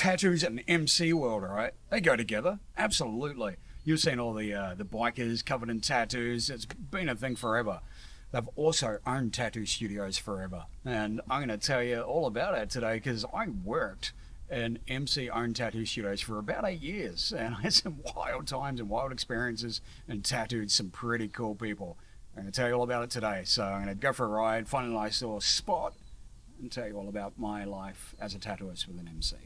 tattoos and MC world, all right? They go together, absolutely. You've seen all the bikers covered in tattoos. It's been a thing forever. They've also owned tattoo studios forever. And I'm going to tell you all about it today because I worked in MC-owned tattoo studios for about 8 years. And I had some wild times and wild experiences and tattooed some pretty cool people. I'm going to tell you all about it today. So I'm going to go for a ride, find a nice little spot, and tell you all about my life as a tattooist with an MC.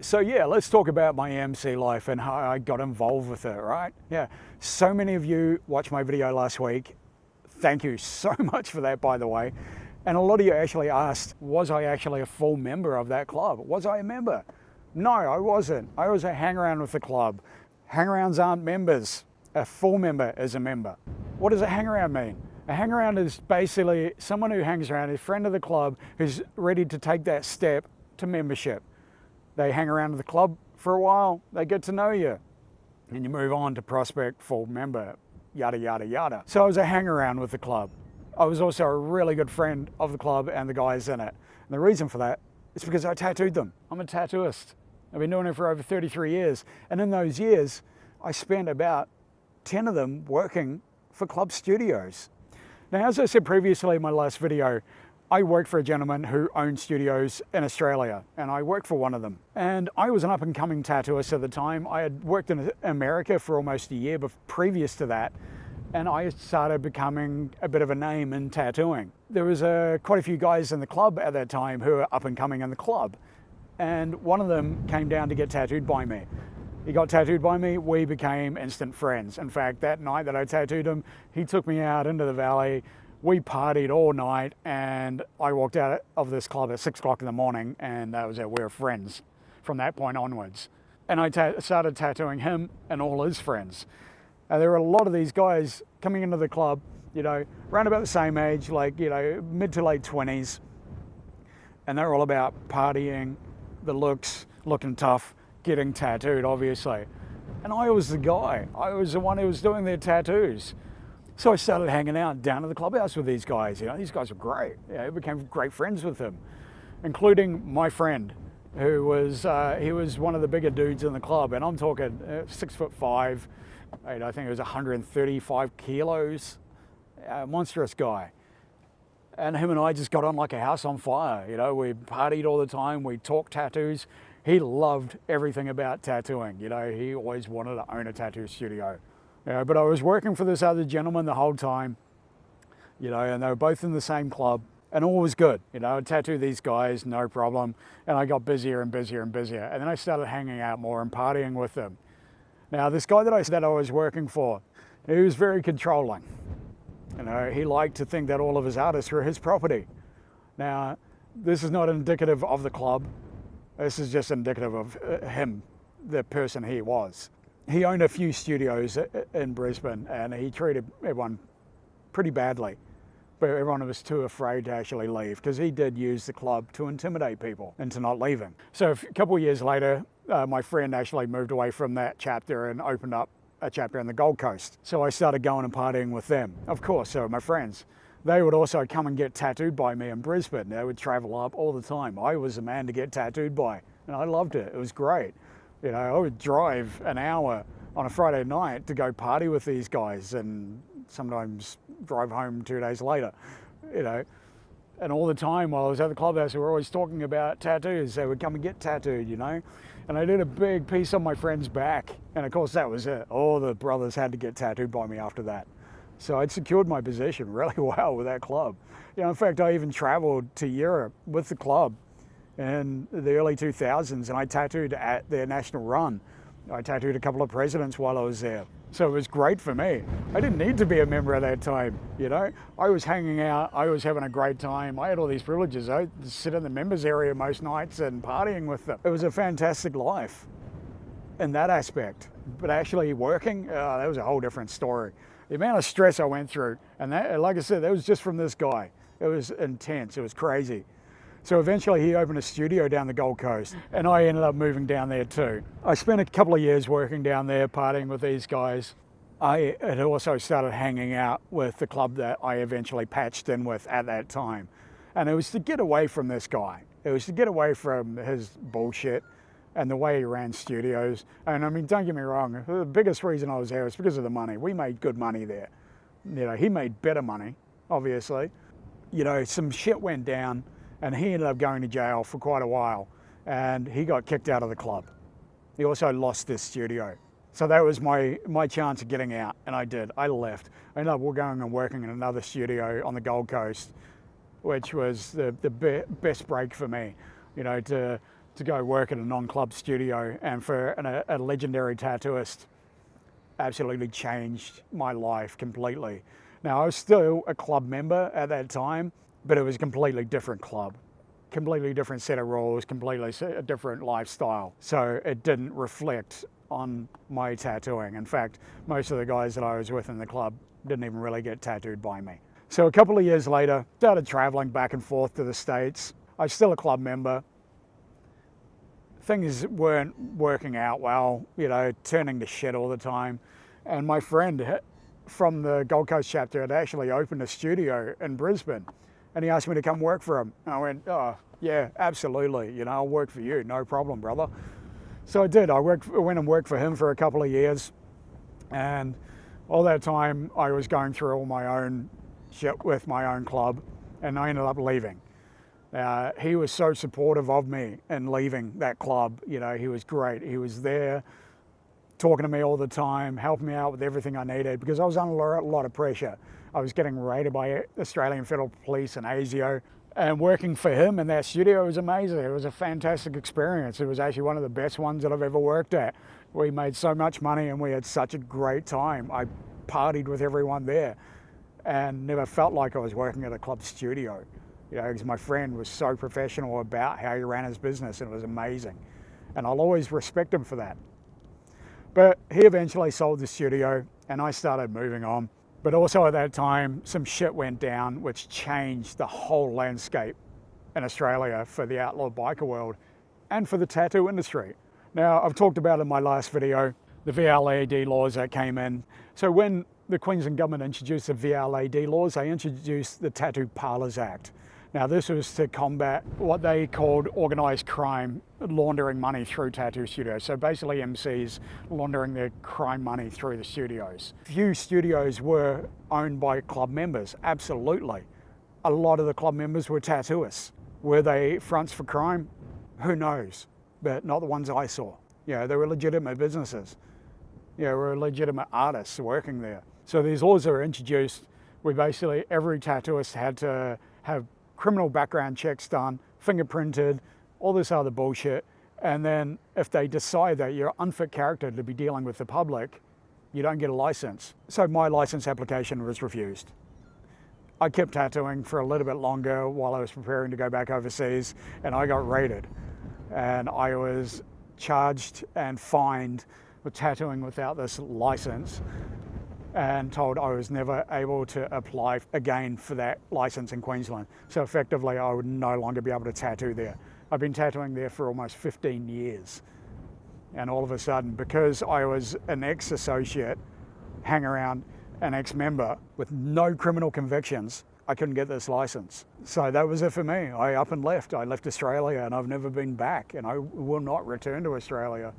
So yeah, let's talk about my MC life and how I got involved with it, right? Yeah, so many of you watched my video last week. Thank you so much for that, by the way. And a lot of you actually asked, was I actually a full member of that club? Was I a member? No, I wasn't. I was a hang-around with the club. Hang-arounds aren't members. A full member is a member. What does a hang-around mean? A hang-around is basically someone who hangs around, a friend of the club who's ready to take that step to membership. They hang around with the club for a while, they get to know you, and you move on to prospect, full member, yada, yada, yada. So I was a hang around with the club. I was also a really good friend of the club and the guys in it. And the reason for that is because I tattooed them. I'm a tattooist. I've been doing it for over 33 years. And in those years, I spent about 10 of them working for club studios. Now, as I said previously in my last video, I worked for a gentleman who owned studios in Australia, and I worked for one of them. And I was an up-and-coming tattooist at the time. I had worked in America for almost a year previous to that, and I started becoming a bit of a name in tattooing. There was quite a few guys in the club at that time who were up-and-coming in the club, and one of them came down to get tattooed by me. He got tattooed by me, we became instant friends. In fact, that night that I tattooed him, he took me out into the valley. We partied all night, and I walked out of this club at 6 o'clock in the morning, and that was it. We were friends from that point onwards. And I started tattooing him and all his friends. There were a lot of these guys coming into the club, you know, around about the same age, like, you know, mid to late 20s. And they were all about partying, the looks, looking tough, getting tattooed, obviously. And I was the guy. I was the one who was doing their tattoos. So I started hanging out down at the clubhouse with these guys. You know, these guys were great. I became great friends with them, including my friend, who was he was one of the bigger dudes in the club, and I'm talking 6'5", I think it was 135 kilos, monstrous guy. And him and I just got on like a house on fire. You know, we partied all the time. We talked tattoos. He loved everything about tattooing. You know, he always wanted to own a tattoo studio. But I was working for this other gentleman the whole time, you know, and they were both in the same club, and all was good. You know, I'd tattoo these guys, no problem. And I got busier and busier and busier. And then I started hanging out more and partying with them. Now, this guy that I was working for, he was very controlling. You know, he liked to think that all of his artists were his property. Now, this is not indicative of the club. This is just indicative of him, the person he was. He owned a few studios in Brisbane, and he treated everyone pretty badly. But everyone was too afraid to actually leave, because he did use the club to intimidate people into not leaving. So a couple of years later, my friend actually moved away from that chapter and opened up a chapter in the Gold Coast. So I started going and partying with them. Of course, so my friends. They would also come and get tattooed by me in Brisbane. They would travel up all the time. I was the man to get tattooed by, and I loved it. It was great. You know, I would drive an hour on a Friday night to go party with these guys, and sometimes drive home 2 days later, you know. And all the time while I was at the clubhouse, we were always talking about tattoos. They would come and get tattooed, you know. And I did a big piece on my friend's back. And of course, that was it. All the brothers had to get tattooed by me after that. So I'd secured my position really well with that club. You know, in fact, I even traveled to Europe with the club in the early 2000s, and I tattooed at their national run. I tattooed a couple of presidents while I was there. So it was great for me. I didn't need to be a member at that time, you know. I was hanging out, I was having a great time. I had all these privileges. I would sit in the members area most nights and partying with them. It was a fantastic life in that aspect. But actually working, that was a whole different story. The amount of stress I went through, and that, like I said, that was just from this guy. It was intense, it was crazy. So eventually he opened a studio down the Gold Coast, and I ended up moving down there too. I spent a couple of years working down there, partying with these guys. I had also started hanging out with the club that I eventually patched in with at that time. And it was to get away from this guy. It was to get away from his bullshit and the way he ran studios. And I mean, don't get me wrong, the biggest reason I was there was because of the money. We made good money there. You know, he made better money, obviously. You know, some shit went down, and he ended up going to jail for quite a while, and he got kicked out of the club. He also lost this studio. So that was my chance of getting out, and I did. I left. I ended up going and working in another studio on the Gold Coast, which was the best break for me, you know, to go work at a non-club studio, and for a legendary tattooist absolutely changed my life completely. Now, I was still a club member at that time, but it was a completely different club, completely different set of rules, completely a different lifestyle. So it didn't reflect on my tattooing. In fact, most of the guys that I was with in the club didn't even really get tattooed by me. So a couple of years later, started traveling back and forth to the States. I was still a club member. Things weren't working out well, you know, turning to shit all the time. And my friend from the Gold Coast chapter had actually opened a studio in Brisbane, and he asked me to come work for him. And I went, oh, yeah, absolutely. You know, I'll work for you, no problem, brother. So I did. I went and worked for him for a couple of years. And all that time, I was going through all my own shit with my own club, and I ended up leaving. He was so supportive of me in leaving that club. You know, he was great. He was there talking to me all the time, helping me out with everything I needed, because I was under a lot of pressure. I was getting raided by Australian Federal Police and ASIO, and working for him in that studio was amazing. It was a fantastic experience. It was actually one of the best ones that I've ever worked at. We made so much money and we had such a great time. I partied with everyone there and never felt like I was working at a club studio. You know, because my friend was so professional about how he ran his business, and it was amazing. And I'll always respect him for that. But he eventually sold the studio and I started moving on. But also at that time, some shit went down which changed the whole landscape in Australia for the outlaw biker world and for the tattoo industry. Now, I've talked about in my last video, the VLAD laws that came in. So when the Queensland government introduced the VLAD laws, they introduced the Tattoo Parlours Act. Now, this was to combat what they called organised crime, laundering money through tattoo studios. So basically MCs laundering their crime money through the studios. Few studios were owned by club members, absolutely. A lot of the club members were tattooists. Were they fronts for crime? Who knows? But not the ones I saw. You know, they were legitimate businesses. You know, were legitimate artists working there. So these laws were introduced where basically every tattooist had to have criminal background checks done, fingerprinted, all this other bullshit. And then if they decide that you're unfit character to be dealing with the public, you don't get a license. So my license application was refused. I kept tattooing for a little bit longer while I was preparing to go back overseas, and I got raided. And I was charged and fined with tattooing without this license, and told I was never able to apply again for that license in Queensland. So effectively, I would no longer be able to tattoo there. I've been tattooing there for almost 15 years. And all of a sudden, because I was an ex-associate, hang around, an ex-member with no criminal convictions, I couldn't get this license. So that was it for me. I up and left. I left Australia and I've never been back, and I will not return to Australia,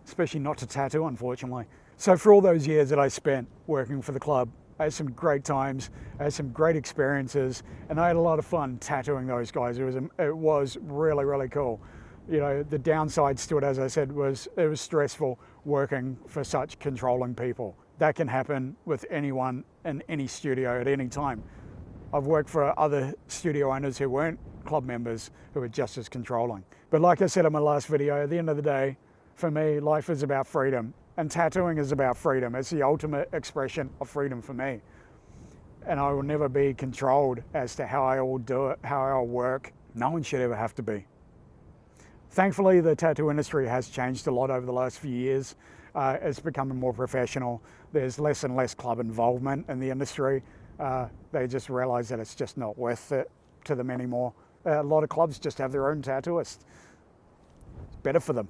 especially not to tattoo, unfortunately. So for all those years that I spent working for the club, I had some great times, I had some great experiences, and I had a lot of fun tattooing those guys. It was really, really cool. You know, the downsides to it, as I said, was it was stressful working for such controlling people. That can happen with anyone in any studio at any time. I've worked for other studio owners who weren't club members who were just as controlling. But like I said in my last video, at the end of the day, for me, life is about freedom. And tattooing is about freedom. It's the ultimate expression of freedom for me. And I will never be controlled as to how I will do it, how I'll work. No one should ever have to be. Thankfully, the tattoo industry has changed a lot over the last few years. It's becoming more professional. There's less and less club involvement in the industry. They just realize that it's just not worth it to them anymore. A lot of clubs just have their own tattooist. It's better for them.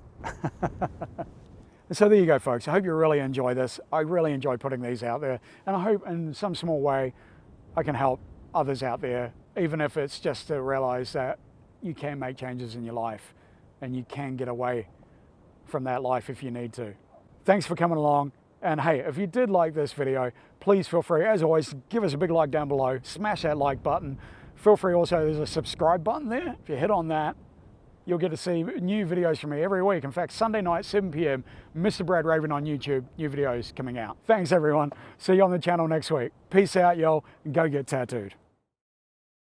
So there you go, folks. I hope you really enjoy this. I really enjoy putting these out there, and I hope in some small way I can help others out there, even if it's just to realize that you can make changes in your life and you can get away from that life if you need to. Thanks for coming along. And hey, if you did like this video, please feel free, as always, give us a big like down below, smash that like button. Feel free also, there's a subscribe button there. If you hit on that, you'll get to see new videos from me every week. In fact, Sunday night, 7 p.m, Mr. Brad Raven on YouTube, new videos coming out. Thanks everyone. See you on the channel next week. Peace out, y'all, and go get tattooed.